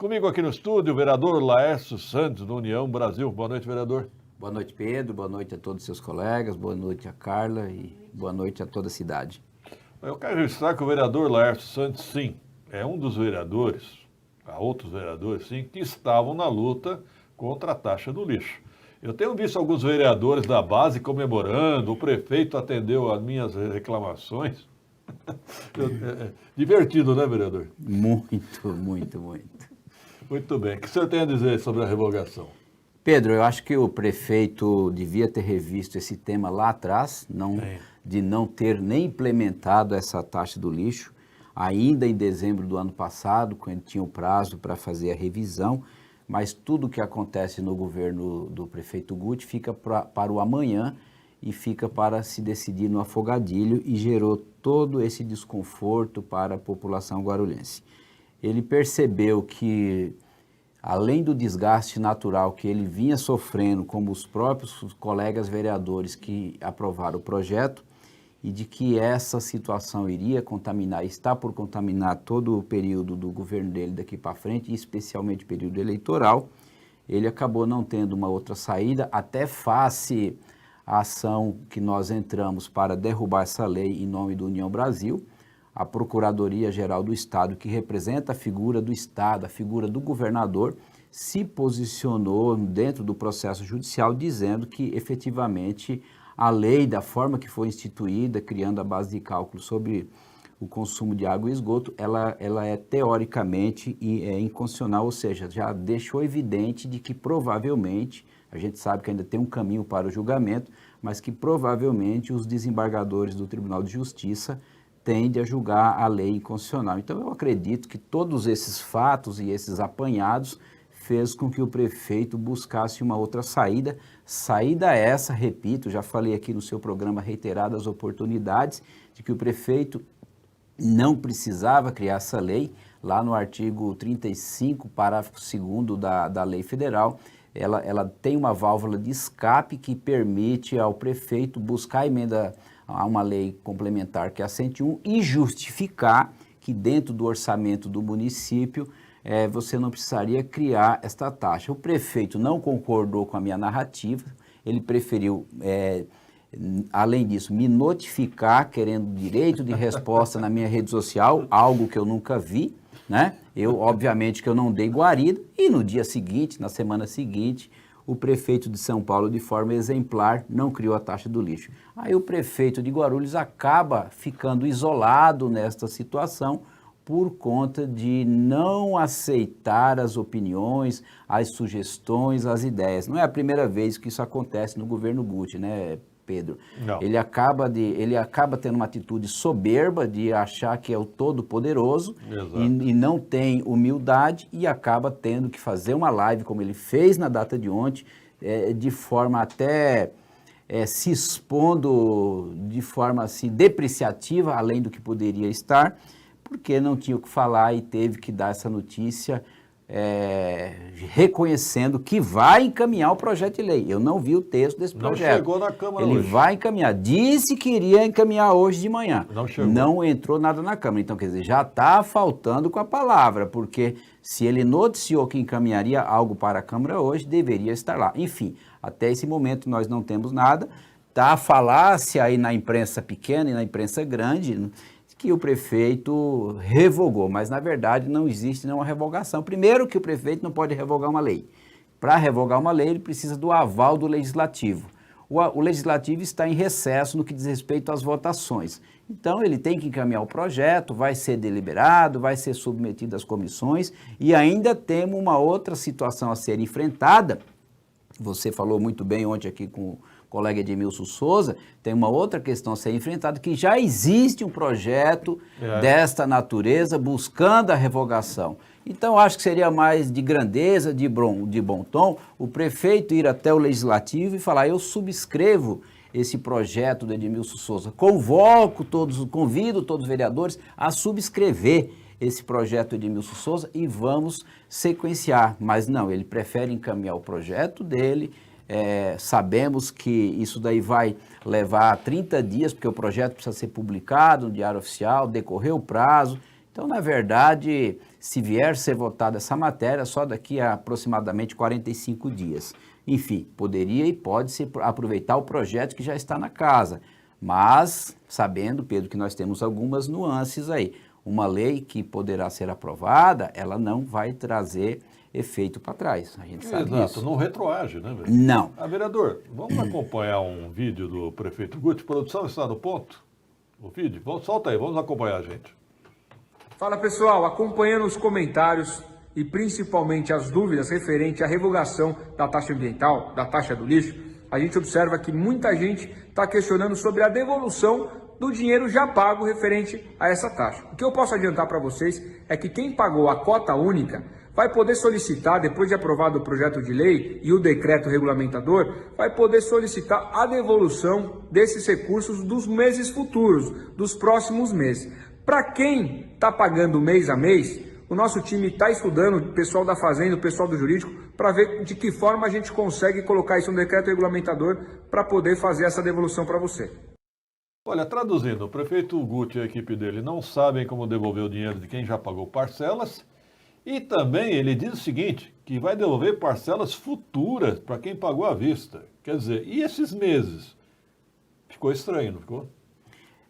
Comigo aqui no estúdio, o vereador Laércio Santos, do União Brasil. Boa noite, vereador. Boa noite, Pedro. Boa noite a todos os seus colegas. Boa noite a Carla e boa noite a toda a cidade. Eu quero registrar que o vereador Laércio Santos, sim, é um dos vereadores, há outros vereadores, sim, que estavam na luta contra a taxa do lixo. Eu tenho visto alguns vereadores da base comemorando, o prefeito atendeu as minhas reclamações. Divertido, né, vereador? Muito, muito, muito. Muito bem. O que o senhor tem a dizer sobre a revogação? Pedro, eu acho que o prefeito devia ter revisto esse tema lá atrás, de não ter nem implementado essa taxa do lixo, ainda em dezembro do ano passado, quando tinha o prazo para fazer a revisão, mas tudo que acontece no governo do prefeito Guti fica para o amanhã e fica para se decidir no afogadilho e gerou todo esse desconforto para a população guarulhense. Ele percebeu que, além do desgaste natural que ele vinha sofrendo, como os próprios colegas vereadores que aprovaram o projeto, e de que essa situação iria contaminar, está por contaminar todo o período do governo dele daqui para frente, e especialmente o período eleitoral, ele acabou não tendo uma outra saída, até face à ação que nós entramos para derrubar essa lei em nome do União Brasil. A Procuradoria-Geral do Estado, que representa a figura do Estado, a figura do governador, se posicionou dentro do processo judicial dizendo que, efetivamente, a lei, da forma que foi instituída, criando a base de cálculo sobre o consumo de água e esgoto, ela é teoricamente inconstitucional, ou seja, já deixou evidente de que provavelmente, a gente sabe que ainda tem um caminho para o julgamento, mas que provavelmente os desembargadores do Tribunal de Justiça tende a julgar a lei inconstitucional. Então, eu acredito que todos esses fatos e esses apanhados fez com que o prefeito buscasse uma outra saída. Saída essa, repito, já falei aqui no seu programa reiteradas oportunidades, de que o prefeito não precisava criar essa lei. Lá no artigo 35, parágrafo 2º da lei federal, ela tem uma válvula de escape que permite ao prefeito buscar a emenda a uma lei complementar, que é a 101, e justificar que dentro do orçamento do município você não precisaria criar esta taxa. O prefeito não concordou com a minha narrativa, ele preferiu, além disso, me notificar, querendo direito de resposta na minha rede social, algo que eu nunca vi, né? Obviamente que eu não dei guarida, e no dia seguinte, na semana seguinte, o prefeito de São Paulo, de forma exemplar, não criou a taxa do lixo. Aí o prefeito de Guarulhos acaba ficando isolado nesta situação por conta de não aceitar as opiniões, as sugestões, as ideias. Não é a primeira vez que isso acontece no governo Guti, né, Pedro? Não. Ele acaba tendo uma atitude soberba de achar que é o todo-poderoso e não tem humildade, e acaba tendo que fazer uma live, como ele fez na data de ontem, de forma até se expondo de forma assim, depreciativa, além do que poderia estar, porque não tinha o que falar e teve que dar essa notícia reconhecendo que vai encaminhar o projeto de lei. Eu não vi o texto desse projeto. Não chegou na Câmara hoje. Ele vai encaminhar. Disse que iria encaminhar hoje de manhã. Não chegou. Não entrou nada na Câmara. Então, quer dizer, já está faltando com a palavra, porque se ele noticiou que encaminharia algo para a Câmara hoje, deveria estar lá. Enfim, até esse momento nós não temos nada. Está a falácia aí na imprensa pequena e na imprensa grande que o prefeito revogou, mas na verdade não existe nenhuma revogação. Primeiro que o prefeito não pode revogar uma lei. Para revogar uma lei, ele precisa do aval do legislativo. O legislativo está em recesso no que diz respeito às votações. Então ele tem que encaminhar o projeto, vai ser deliberado, vai ser submetido às comissões, e ainda temos uma outra situação a ser enfrentada. Você falou muito bem ontem aqui com o colega Edmilson Souza, tem uma outra questão a ser enfrentada, que já existe um projeto desta natureza buscando a revogação. Então, acho que seria mais de grandeza, de bom tom, o prefeito ir até o legislativo e falar: eu subscrevo esse projeto do Edmilson Souza, convido todos os vereadores a subscrever esse projeto de Edmilson Souza e vamos sequenciar. Mas não, ele prefere encaminhar o projeto dele. Sabemos que isso daí vai levar 30 dias, porque o projeto precisa ser publicado no Diário Oficial, decorrer o prazo. Então, na verdade, se vier ser votada essa matéria, só daqui a aproximadamente 45 dias. Enfim, poderia e pode-se aproveitar o projeto que já está na casa, mas sabendo, Pedro, que nós temos algumas nuances aí. Uma lei que poderá ser aprovada, ela não vai trazer efeito para trás, a gente sabe Exato, disso. não retroage, né, velho? Não. Vereador, vamos acompanhar um vídeo do prefeito Guti. Produção está no ponto? O vídeo? Solta aí, vamos acompanhar, gente. Fala pessoal, acompanhando os comentários e principalmente as dúvidas referentes à revogação da taxa ambiental, da taxa do lixo, a gente observa que muita gente está questionando sobre a devolução do dinheiro já pago referente a essa taxa. O que eu posso adiantar para vocês é que quem pagou a cota única vai poder solicitar, depois de aprovado o projeto de lei e o decreto regulamentador, vai poder solicitar a devolução desses recursos dos meses futuros, dos próximos meses. Para quem está pagando mês a mês, o nosso time está estudando, o pessoal da Fazenda, o pessoal do Jurídico, para ver de que forma a gente consegue colocar isso no decreto regulamentador para poder fazer essa devolução para você. Olha, traduzindo, o prefeito Guti e a equipe dele não sabem como devolver o dinheiro de quem já pagou parcelas e também ele diz o seguinte, que vai devolver parcelas futuras para quem pagou à vista. Quer dizer, e esses meses? Ficou estranho, não ficou?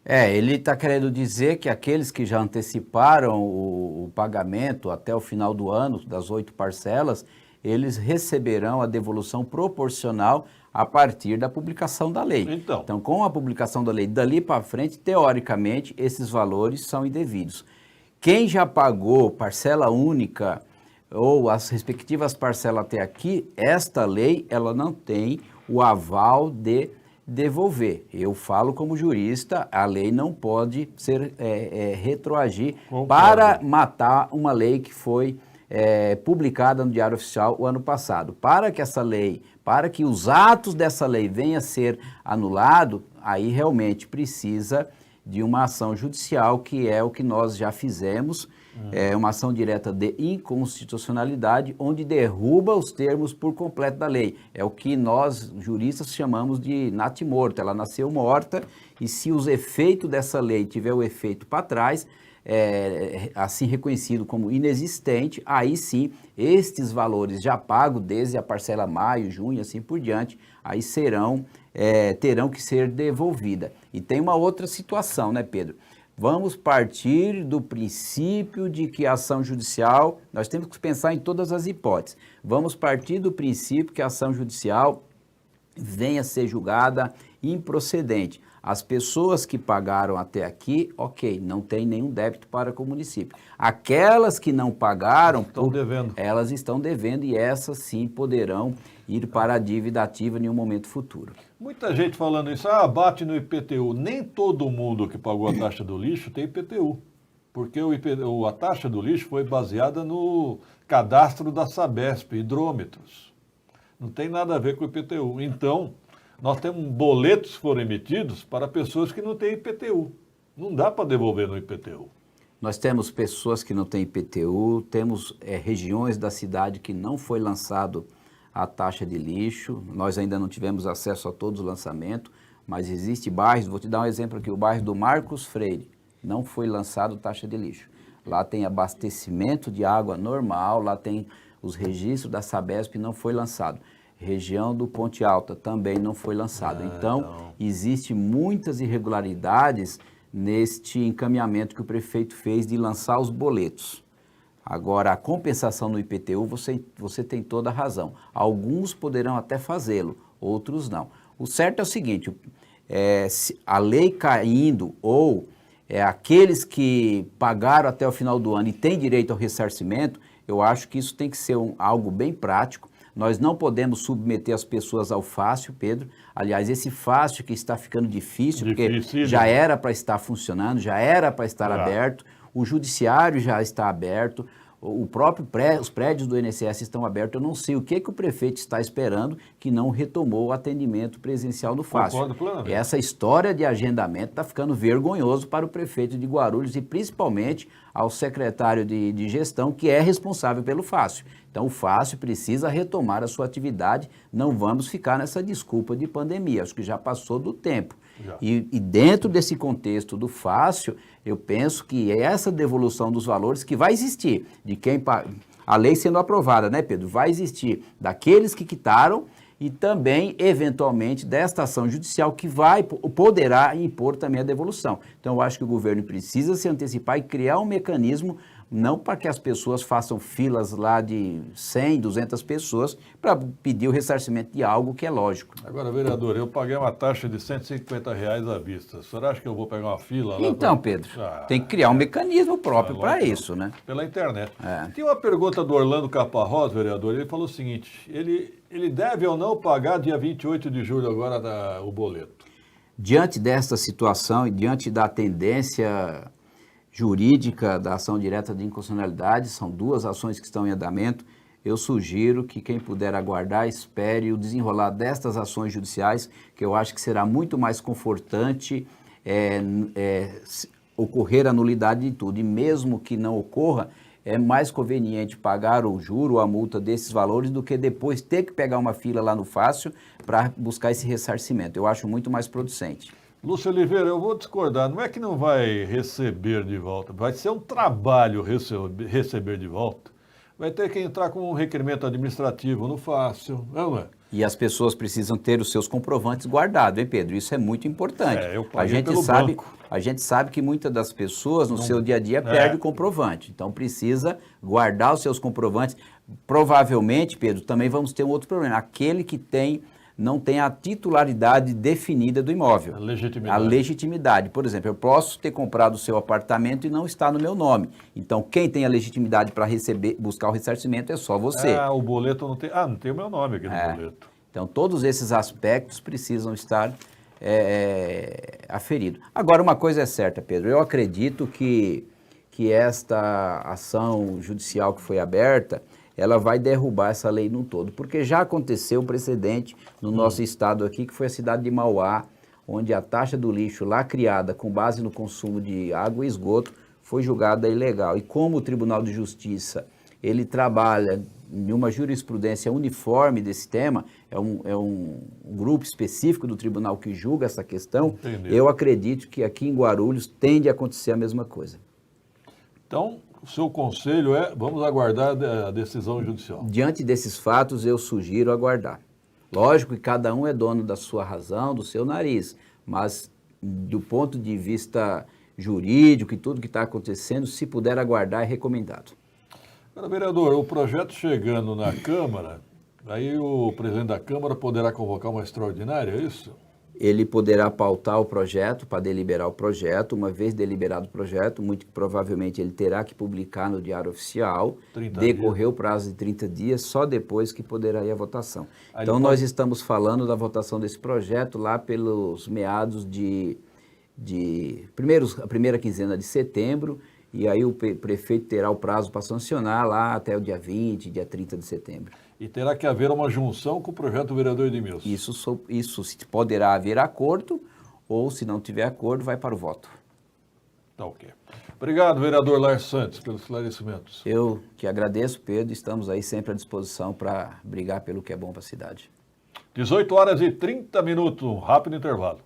Ele está querendo dizer que aqueles que já anteciparam o pagamento até o final do ano, das 8 parcelas, eles receberão a devolução proporcional a partir da publicação da lei. Então, com a publicação da lei, dali para frente, teoricamente, esses valores são indevidos. Quem já pagou parcela única ou as respectivas parcelas até aqui, esta lei ela não tem o aval de devolver. Eu falo como jurista, a lei não pode ser retroagir para matar uma lei que foi publicada no Diário Oficial o ano passado. Para que essa lei, para que os atos dessa lei venham a ser anulados, aí realmente precisa de uma ação judicial, que é o que nós já fizemos, uma ação direta de inconstitucionalidade, onde derruba os termos por completo da lei. É o que nós, juristas, chamamos de natimorto. Ela nasceu morta e se os efeitos dessa lei tiver o efeito para trás, assim reconhecido como inexistente, aí sim, estes valores já pagos, desde a parcela maio, junho, assim por diante, aí terão que ser devolvidas. E tem uma outra situação, né, Pedro? Vamos partir do princípio de que a ação judicial, nós temos que pensar em todas as hipóteses, vamos partir do princípio que a ação judicial venha a ser julgada improcedente. As pessoas que pagaram até aqui, ok, não tem nenhum débito para com o município. Aquelas que não pagaram, elas estão devendo e essas sim poderão ir para a dívida ativa em um momento futuro. Muita gente falando isso, bate no IPTU. Nem todo mundo que pagou a taxa do lixo tem IPTU, porque a taxa do lixo foi baseada no cadastro da Sabesp, hidrômetros. Não tem nada a ver com o IPTU. Então, nós temos boletos que foram emitidos para pessoas que não têm IPTU. Não dá para devolver no IPTU. Nós temos pessoas que não têm IPTU, temos regiões da cidade que não foi lançado a taxa de lixo, nós ainda não tivemos acesso a todos os lançamentos, mas existe bairros, vou te dar um exemplo aqui, o bairro do Marcos Freire, não foi lançado taxa de lixo. Lá tem abastecimento de água normal, lá tem os registros da Sabesp, não foi lançado. Região do Ponte Alta também não foi lançado. Então, existem muitas irregularidades neste encaminhamento que o prefeito fez de lançar os boletos. Agora, a compensação no IPTU, você tem toda a razão. Alguns poderão até fazê-lo, outros não. O certo é o seguinte, a lei caindo ou aqueles que pagaram até o final do ano e têm direito ao ressarcimento, eu acho que isso tem que ser algo bem prático. Nós não podemos submeter as pessoas ao fácil, Pedro. Aliás, esse fácil que está ficando difícil, porque já era para estar funcionando, já era para estar aberto, o judiciário já está aberto, os prédios do INSS estão abertos. Eu não sei o que o prefeito está esperando que não retomou o atendimento presencial no fácil. E essa história de agendamento está ficando vergonhoso para o prefeito de Guarulhos e principalmente ao secretário de gestão, que é responsável pelo fácil. Então, o fácil precisa retomar a sua atividade, não vamos ficar nessa desculpa de pandemia, acho que já passou do tempo. Já. E dentro desse contexto do fácil, eu penso que é essa devolução dos valores que vai existir, de quem a lei sendo aprovada, né, Pedro? Vai existir daqueles que quitaram e também, eventualmente, desta ação judicial que poderá impor também a devolução. Então, eu acho que o governo precisa se antecipar e criar um mecanismo, não para que as pessoas façam filas lá de 100, 200 pessoas para pedir o ressarcimento de algo que é lógico. Agora, vereador, eu paguei uma taxa de R$ 150 à vista. O senhor acha que eu vou pegar uma fila lá? Então, Pedro, tem que criar um mecanismo próprio para isso, né? Pela internet. É. Tem uma pergunta do Orlando Caparrós, vereador. Ele falou o seguinte, ele deve ou não pagar dia 28 de julho agora o boleto? Diante desta situação e diante da tendência jurídica da ação direta de inconstitucionalidade, são duas ações que estão em andamento, eu sugiro que quem puder aguardar, espere o desenrolar destas ações judiciais, que eu acho que será muito mais confortante ocorrer a nulidade de tudo. E mesmo que não ocorra, é mais conveniente pagar o juro ou a multa desses valores do que depois ter que pegar uma fila lá no fácil para buscar esse ressarcimento. Eu acho muito mais producente. Lúcio Oliveira, eu vou discordar. Não é que não vai receber de volta, vai ser um trabalho receber de volta. Vai ter que entrar com um requerimento administrativo no fácil, não é? E as pessoas precisam ter os seus comprovantes guardados, hein, Pedro? Isso é muito importante. Eu paguei pelo banco. A gente sabe que muitas das pessoas no seu dia a dia perdem o comprovante. Então precisa guardar os seus comprovantes. Provavelmente, Pedro, também vamos ter um outro problema. Aquele que não tem a titularidade definida do imóvel. A legitimidade. Por exemplo, eu posso ter comprado o seu apartamento e não está no meu nome. Então, quem tem a legitimidade para buscar o ressarcimento é só você. O boleto não tem... não tem o meu nome aqui no boleto. Então, todos esses aspectos precisam estar aferidos. Agora, uma coisa é certa, Pedro. Eu acredito que esta ação judicial que foi aberta, ela vai derrubar essa lei num todo, porque já aconteceu um precedente no nosso estado aqui, que foi a cidade de Mauá, onde a taxa do lixo lá criada com base no consumo de água e esgoto foi julgada ilegal. E como o Tribunal de Justiça, ele trabalha em uma jurisprudência uniforme desse tema, é um grupo específico do tribunal que julga essa questão, eu acredito que aqui em Guarulhos tende a acontecer a mesma coisa. Então, o seu conselho vamos aguardar a decisão judicial. Diante desses fatos, eu sugiro aguardar. Lógico que cada um é dono da sua razão, do seu nariz, mas do ponto de vista jurídico e tudo que está acontecendo, se puder aguardar, é recomendado. Agora, vereador, o projeto chegando na Câmara, aí o presidente da Câmara poderá convocar uma extraordinária, é isso? Ele poderá pautar o projeto para deliberar o projeto. Uma vez deliberado o projeto, muito provavelmente ele terá que publicar no Diário Oficial, decorrer o prazo de 30 dias, só depois que poderá ir à votação. Então, nós estamos falando da votação desse projeto lá pelos meados a primeira quinzena de setembro, e aí o prefeito terá o prazo para sancionar lá até o dia 20, dia 30 de setembro. E terá que haver uma junção com o projeto do vereador Edmilson. Isso poderá haver acordo, ou se não tiver acordo, vai para o voto. Tá ok. Obrigado, vereador Laércio Santos, pelos esclarecimentos. Eu que agradeço, Pedro, estamos aí sempre à disposição para brigar pelo que é bom para a cidade. 18h30, um rápido intervalo.